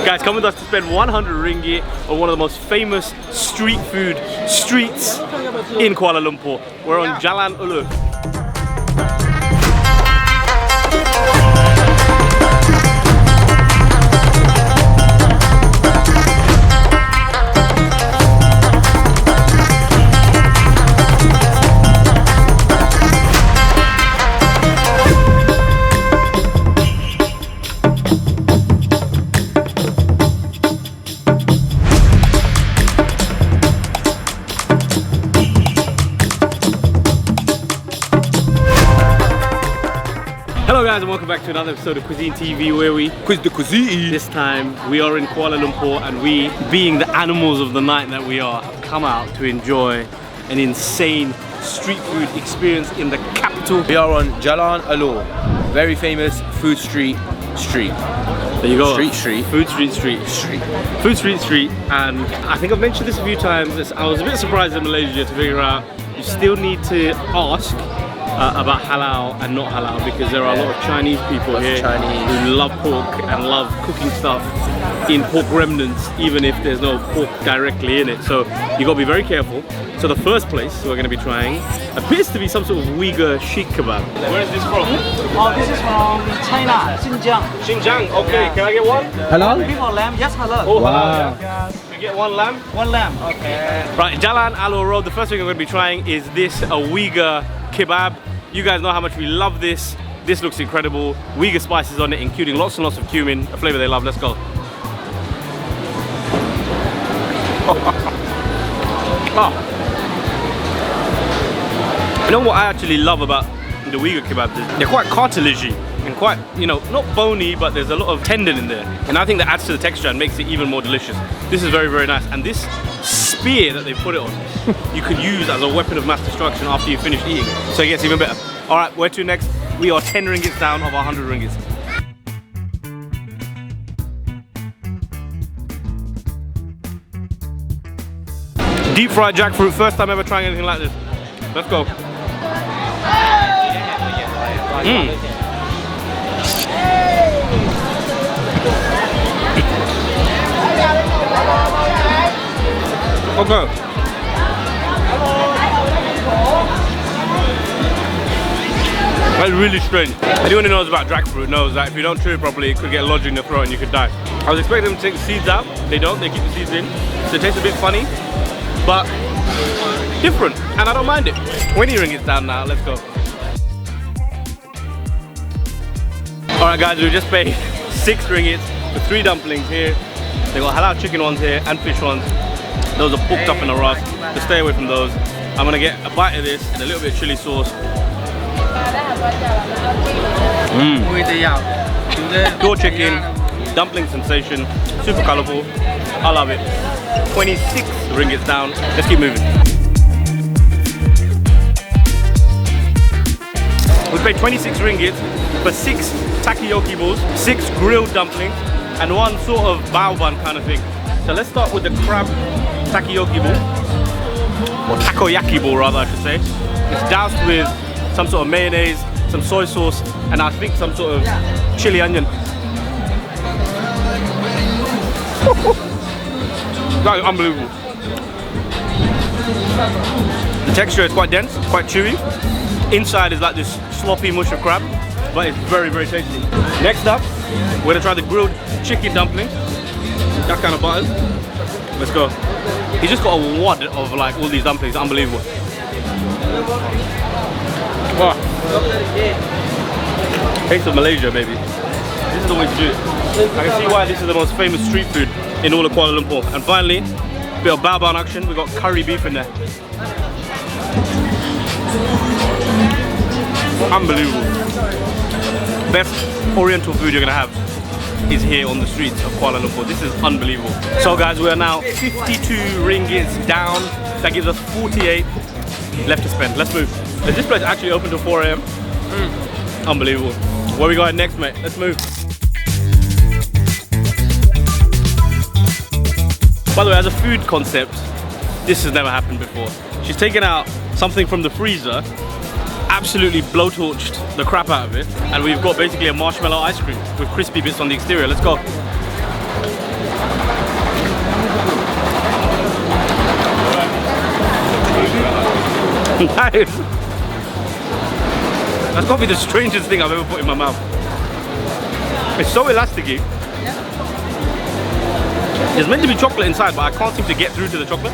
Guys, come with us to spend 100 ringgit on one of the most famous street food streets in Kuala Lumpur. We're on Jalan Alor. Hello guys and welcome back to another episode of Cuisine TV where we quiz the cuisine. This time we are in Kuala Lumpur and we, being the animals of the night that we are, have come out to enjoy an insane street food experience in the capital. We are on Jalan Alor, very famous food street. There you go. Street. Food street. Food street. And I think I've mentioned this a few times. I was a bit surprised in Malaysia to figure out you still need to ask about halal and not halal because there are a lot of Chinese people here who love pork and love cooking stuff in pork remnants even if there's no pork directly in it, so you got to be very careful. So the first place we're going to be trying appears to be some sort of Uyghur sheikh kebab. Where is this from? Oh, this is from China, Xinjiang. Xinjiang, okay. Yeah. Can I get one? Halal? People lamb, yes halal. Oh, wow. Halal, yeah. You get one lamb? One lamb, okay. Right, Jalan Alor Road, the first thing we're going to be trying is this Uyghur kebab. You guys know how much we love this. This looks incredible. Uyghur spices on it, including lots and lots of cumin, a flavor they love. Let's go. Oh. You know what I actually love about the Uyghur kebabs is they're quite cartilagey and quite, you know, not bony, but there's a lot of tendon in there. And I think that adds to the texture and makes it even more delicious. This is very, very nice. And this spear that they put it on, you could use as a weapon of mass destruction after you finish eating. So it gets even better. All right, where to next? We are 10 ringgits down of 100 ringgits. Deep fried jackfruit, first time ever trying anything like this. Let's go. Okay. That's really strange. Anyone who knows about jackfruit knows that if you don't chew it properly, it could get lodged in your throat and you could die. I was expecting them to take the seeds out. They don't, they keep the seeds in. So it tastes a bit funny, but different. And I don't mind it. 20 ringgits down now, let's go. Alright guys, we just paid 6 ringgits for 3 dumplings here. They got halal chicken ones here and fish ones. Those are cooked up in a rust, so stay away from those. I'm gonna get a bite of this and a little bit of chili sauce. Pure chicken, dumpling sensation, super colourful. I love it. 26 ringgits down. Let's keep moving. We paid 26 ringgits for 6 takoyaki balls, 6 grilled dumplings, and 1 sort of bao bun kind of thing. So let's start with the crab takoyaki ball, or takoyaki ball rather I should say. It's doused with some sort of mayonnaise, some soy sauce, and I think some sort of chili onion. That is unbelievable. The texture is quite dense, quite chewy. Inside is like this sloppy mush of crab, but it's very, very tasty. Next up, we're gonna try the grilled chicken dumpling. That kind of butter. Let's go. He just got a wad of like all these dumplings, unbelievable. Oh. Taste of Malaysia, baby. This is the way to do it. I can see why this is the most famous street food in all of Kuala Lumpur. And finally, a bit of bao bun action. We got curry beef in there. Unbelievable. Best Oriental food you're gonna have is here on the streets of Kuala Lumpur. This is unbelievable. So guys, we are now 52 ringgits down. That gives us 48 left to spend. Let's move. Is this place actually open till 4 AM? Unbelievable. Where we going next, mate? Let's move. By the way, as a food concept, this has never happened before. She's taken out something from the freezer, absolutely blowtorched the crap out of it, and we've got basically a marshmallow ice cream with crispy bits on the exterior. Let's go. That's got to be the strangest thing I've ever put in my mouth. It's so elasticy. There's meant to be chocolate inside, but I can't seem to get through to the chocolate.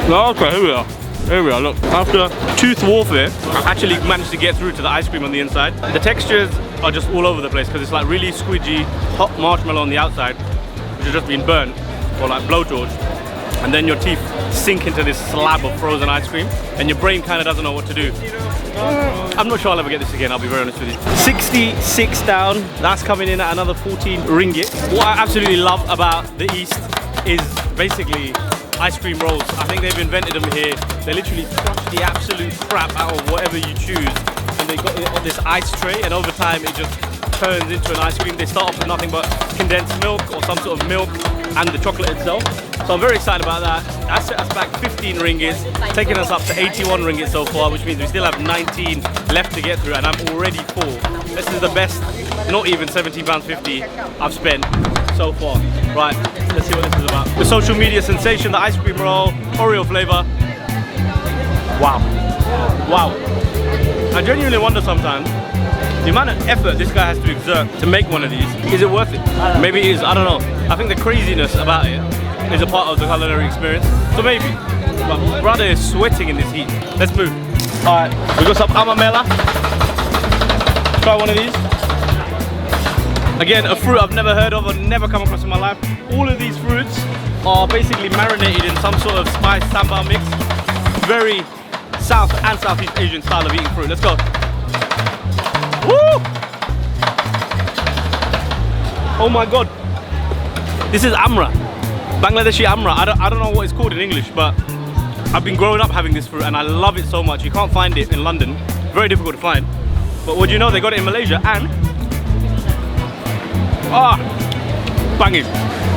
Okay, here we are. Here we are, look. After tooth warfare, I've actually managed to get through to the ice cream on the inside. The textures are just all over the place because it's like really squidgy, hot marshmallow on the outside, which has just been burnt, or like blowtorch. And then your teeth sink into this slab of frozen ice cream, and your brain kind of doesn't know what to do. I'm not sure I'll ever get this again, I'll be very honest with you. 66 down, that's coming in at another 14 ringgit. What I absolutely love about the East is basically ice cream rolls. I think they've invented them here. They literally crush the absolute crap out of whatever you choose, and they got it on this ice tray, and over time it just turns into an ice cream. They start off with nothing but condensed milk or some sort of milk and the chocolate itself. So I'm very excited about that. That set us back 15 ringgits, taking us up to 81 ringgits so far, which means we still have 19 left to get through, and I'm already full. This is the best, not even £17.50 I've spent so far. Right, let's see what this is about. The social media sensation, the ice cream roll, Oreo flavor. Wow. Wow. I genuinely wonder sometimes the amount of effort this guy has to exert to make one of these. Is it worth it? Maybe it is, I don't know. I think the craziness about it is a part of the culinary experience. So maybe. But brother is sweating in this heat. Let's move. Alright, we got some amamela. Try one of these. Again, a fruit I've never heard of or never come across in my life. All of these fruits are basically marinated in some sort of spice sambal mix. Very South and Southeast Asian style of eating fruit. Let's go. Woo! Oh my god. This is amra. Bangladeshi amra. I don't know what it's called in English, but I've been growing up having this fruit and I love it so much. You can't find it in London. Very difficult to find. But what do you know? They got it in Malaysia and banging.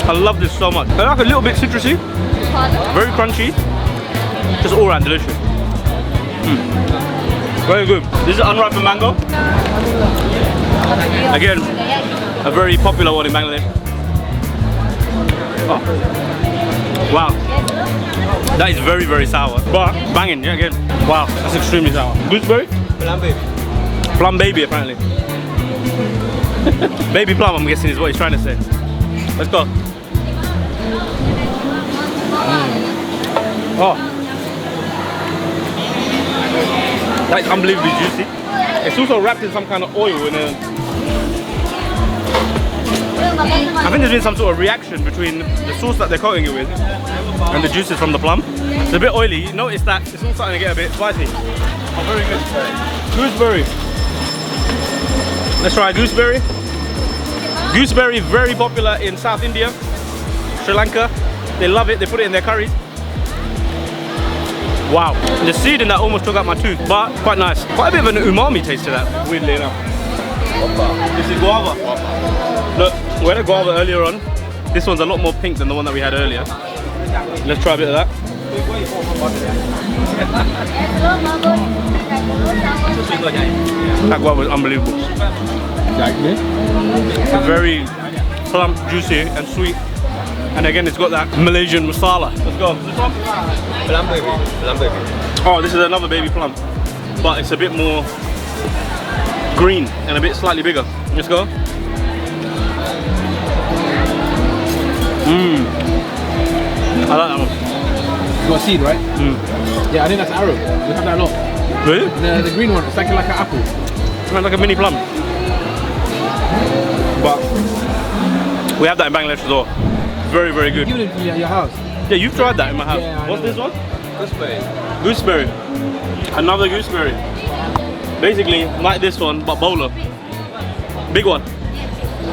I love this so much. I like a little bit citrusy, very crunchy, just all around delicious. Very good. This is unripened mango. Again, a very popular one in Bangladesh. Oh. Wow. That is very, very sour. But banging, yeah, again. Wow, that's extremely sour. Gooseberry? Plum baby. Plum baby, apparently. Baby plum, I'm guessing, is what he's trying to say. Let's go. Oh. That's unbelievably juicy. It's also wrapped in some kind of oil in a... I think there's been some sort of reaction between the sauce that they're coating it with and the juices from the plum. It's a bit oily. You notice that it's all starting to get a bit spicy. Oh, very good. Gooseberry. Let's try gooseberry. Gooseberry, very popular in South India, Sri Lanka. They love it. They put it in their curries. Wow. The seed in that almost took out my tooth, but quite nice. Quite a bit of an umami taste to that, weirdly enough. This is guava. Look, we had a guava earlier on. This one's a lot more pink than the one that we had earlier. Let's try a bit of that. That guava is unbelievable. Very plump, juicy and sweet. And again, it's got that Malaysian masala. Let's go. This one? Plum baby. Plum baby. Oh, this is another baby plum. But it's a bit more green and a bit slightly bigger. Let's go. I like that one. You got seed, right? Yeah, I think that's arrow. We have that a lot. Really? The green one, it's like an apple. It's like a mini plum. But we have that in Bangladesh as well. Very, very good. Give it to me at your house. Yeah, you've tried that in my house. Yeah, what's this one? Gooseberry. Gooseberry. Another gooseberry. Basically, like this one, but bowler. Big one.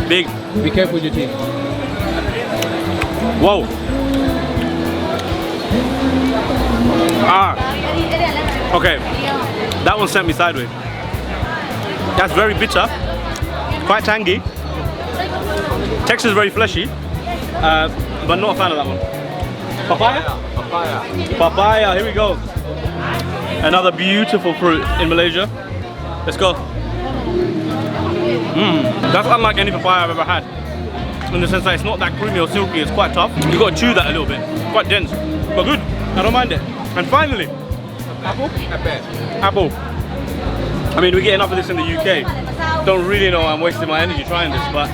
Big. Be careful with your teeth. Whoa. Okay. That one sent me sideways. That's very bitter. Quite tangy. Texture's very fleshy. But not a fan of that one. Papaya? Papaya. Papaya, here we go. Another beautiful fruit in Malaysia. Let's go. That's unlike any papaya I've ever had. In the sense that it's not that creamy or silky, it's quite tough. You've got to chew that a little bit. Quite dense, but good. I don't mind it. And finally, apple? Apple. I mean, we get enough of this in the UK. Don't really know I'm wasting my energy trying this, but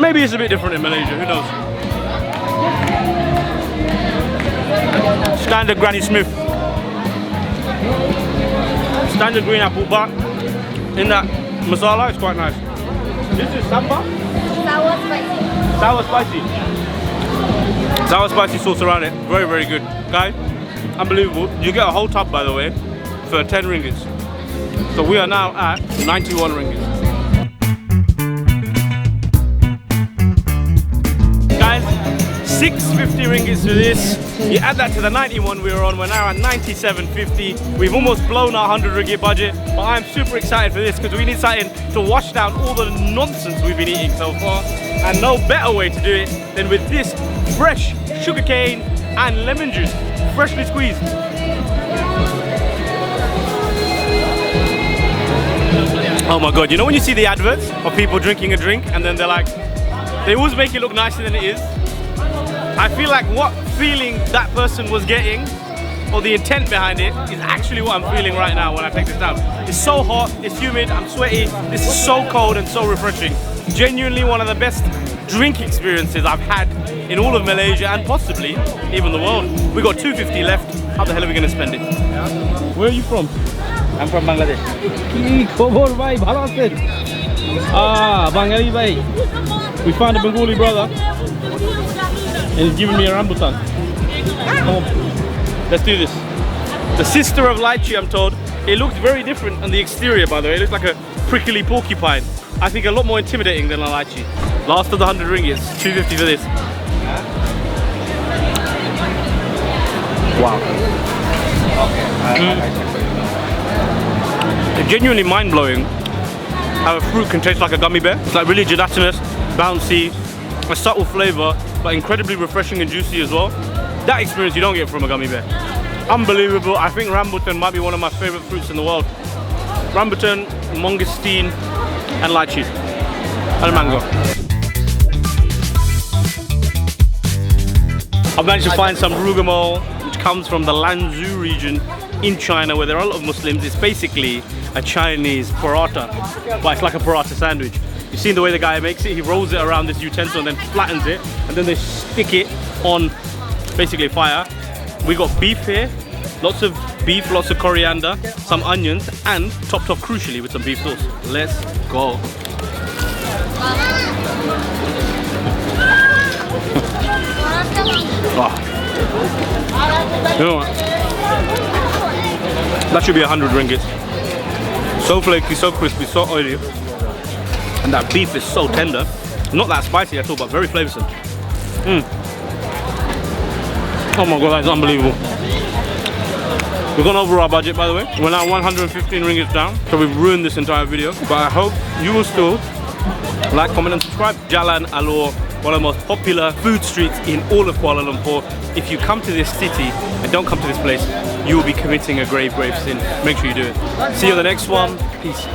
maybe it's a bit different in Malaysia, who knows? Standard Granny Smith. Standard green apple, but in that masala, it's quite nice. This is samba? Sour spicy. Sour spicy. Sour spicy sauce around it. Very, very good. Guys, unbelievable. You get a whole tub, by the way, for 10 ringgits. So we are now at 91 ringgits. Guys, 650 ringgits for this. You add that to the 91 we were on, we're now at 97.50. We've almost blown our 100 ringgit budget, but I'm super excited for this because we need something to wash down all the nonsense we've been eating so far. And no better way to do it than with this fresh sugarcane and lemon juice, freshly squeezed. Oh my god, you know when you see the adverts of people drinking a drink and then they're like, they always make it look nicer than it is? I feel like what feeling that person was getting, or the intent behind it, is actually what I'm feeling right now when I take this down. It's so hot, it's humid, I'm sweaty, this is so cold and so refreshing. Genuinely one of the best drink experiences I've had in all of Malaysia and possibly even the world. We got 250 left, how the hell are we going to spend it? Where are you from? I'm from Bangladesh. Ah, Bengali bhai. We found a Bengali brother and he's giving me a rambutan. Come on. Let's do this. The sister of lychee, I'm told. It looks very different on the exterior, by the way. It looks like a prickly porcupine. I think a lot more intimidating than a lychee. Last of the 100 ringgits, 250 for this. Wow. It's genuinely mind-blowing how a fruit can taste like a gummy bear. It's like really gelatinous, bouncy, a subtle flavor, but incredibly refreshing and juicy as well. That experience you don't get from a gummy bear. Unbelievable. I think rambutan might be one of my favorite fruits in the world. Rambutan, mangosteen, and lychee, and mango. I've managed to find some rougamo, which comes from the Lanzhou region in China, where there are a lot of Muslims. It's basically a Chinese paratha, but it's like a paratha sandwich. You've seen the way the guy makes it. He rolls it around this utensil and then flattens it, and then they stick it on basically fire. We got beef here, lots of beef, lots of coriander, some onions, and topped off crucially with some beef sauce. Let's go. Oh. You know what? That should be 100 ringgits. So flaky, so crispy, so oily. And that beef is so tender. Not that spicy at all, but very flavoursome. Oh my god, that is unbelievable. We've gone over our budget, by the way. We're now 115 ringgits down, so we've ruined this entire video. But I hope you will still like, comment and subscribe. Jalan Alor, one of the most popular food streets in all of Kuala Lumpur. If you come to this city and don't come to this place, you will be committing a grave, grave sin. Make sure you do it. See you on the next one. Peace.